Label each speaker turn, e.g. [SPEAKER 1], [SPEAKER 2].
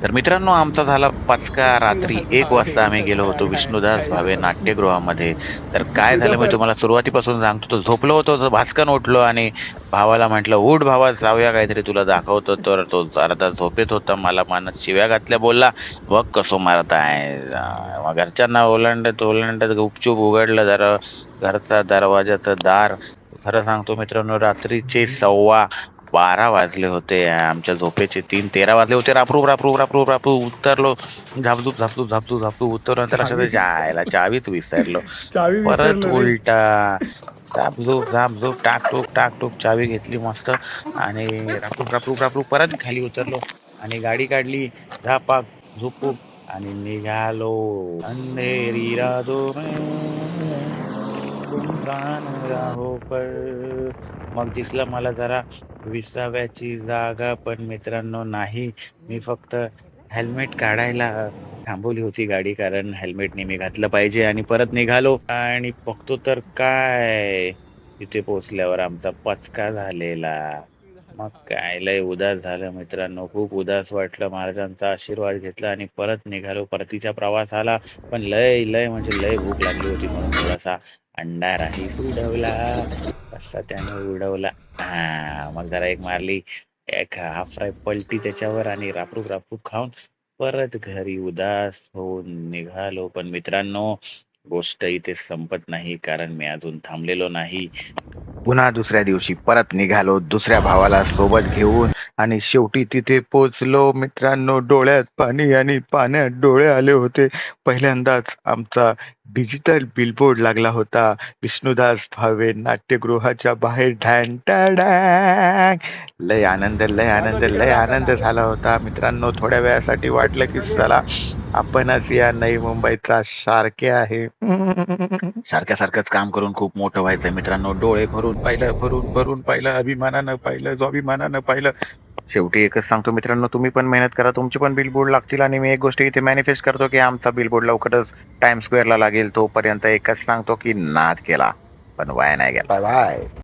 [SPEAKER 1] तर मित्रांनो, आमचा झाला पचका. रात्री 1 वाजता आम्ही गेलो होतो विष्णुदास भावे नाट्यगृहामध्ये. तर काय झालं मी
[SPEAKER 2] दुधापात.
[SPEAKER 1] तुम्हाला सुरुवातीपासून सांगतो. तो झोपलो होतो, तर भास्कन उठलो आणि भावाला म्हटलं, "उठ भावा, जाऊया काहीतरी तुला दाखवतो." तर तो अर्धा झोपेत होता. मला मनात शिव्या घातल्या, बोलला, "बघ कसं मारत आहे." मग घरच्यांना ओलांडत, ओलांडत गुपचूप उघडलं जरा घरचा दरवाजाचं दार. खरं सांगतो मित्रांनो, रात्रीचे 12:15 वाजले होते. आमच्या झोपेचे 3:13 वाजले होते. रापरूप, रापरूप, रापरूप, रापरूप उतरलो. झापझूप, झापझूप, झापझूप, झापझूप उतरलो. नंतर लक्षात
[SPEAKER 2] चावी.
[SPEAKER 1] आलं जायला चावीच विसरलो.
[SPEAKER 2] चावी
[SPEAKER 1] परत
[SPEAKER 2] विसरलो रे.
[SPEAKER 1] उलटा झापझूप, झापझूप, टाकटूक, टाकटूक चावी घेतली मस्त आणि रापरूप, रापरूप, रापरूप परत खाली उतरलो आणि गाडी काढली. झापाक, झुपूक आणि निघालो. अंधेरी रातों में सुनसान राहों पर. मग दिसलं मला जरा विसाव्याची जागा, पण मित्रांनो नाही. मी फक्त हेल्मेट काढायला थांबवली होती गाडी, कारण हेल्मेट नेहमी घातलं पाहिजे आणि परत निघालो आणि बघतो तर काय, तिथे पोहोचल्यावर आमचा पचका झालेला. मग काय लय उदास झालं मित्रांनो, खूप उदास वाटलं. महाराजांचा आशीर्वाद घेतला आणि परत निघालो परतीच्या प्रवासाला. पण लय, लय म्हणजे लय भूक लागली होती म्हणून थोडासा अंडा उडवला. कसा त्याने उडवला. मग जरा एक मारली, एक हाफ फ्राय पलटी त्याच्यावर आणि रापरूप, रापरूप खाऊन परत घरी उदास होऊन निघालो. पण मित्रांनो, गोष्ट इथे संपत नाही, कारण मी अजून थांबलेलो नाही. पुन्हा दुसऱ्या दिवशी परत निघालो दुसऱ्या भावाला सोबत घेऊन आणि शेवटी तिथे पोचलो मित्रांनो. डोळ्यात पाणी आणि पाण्यात डोळे आले होते. पहिल्यांदाच आमचा डिजिटल बिलबोर्ड लागला होता विष्णुदास भावे नाट्यगृहाच्या बाहेर. ढॅन टॅडॅन. लय आनंद, लय आनंद,
[SPEAKER 2] आता
[SPEAKER 1] लय
[SPEAKER 2] तिकडे आता
[SPEAKER 1] आनंद झाला होता मित्रांनो. थोड्या वेळासाठी वाटलं की चला आपणच या नवी मुंबईचा शार्के आहे. सारख्या-सारखंच काम करून खूप मोठं व्हायचंय मित्रांनो. डोळे भरून पाहिलं, भरून, भरून पाहिलं, अभिमानानं पाहिलं, स्वाभिमानानं पाहिलं. शेवटी एकच सांगतो मित्रांनो, तुम्ही पण मेहनत करा. तुमचे पण बिलबोर्ड लागतील आणि मी एक गोष्ट इथे मॅनिफेस्ट करतो, की आमचा बिलबोर्ड लवकरच टाईम्स स्क्वेअरला लागेल. तोपर्यंत एकच सांगतो, की नाद केला, पण वाया नाही गेला. बाय-बाय.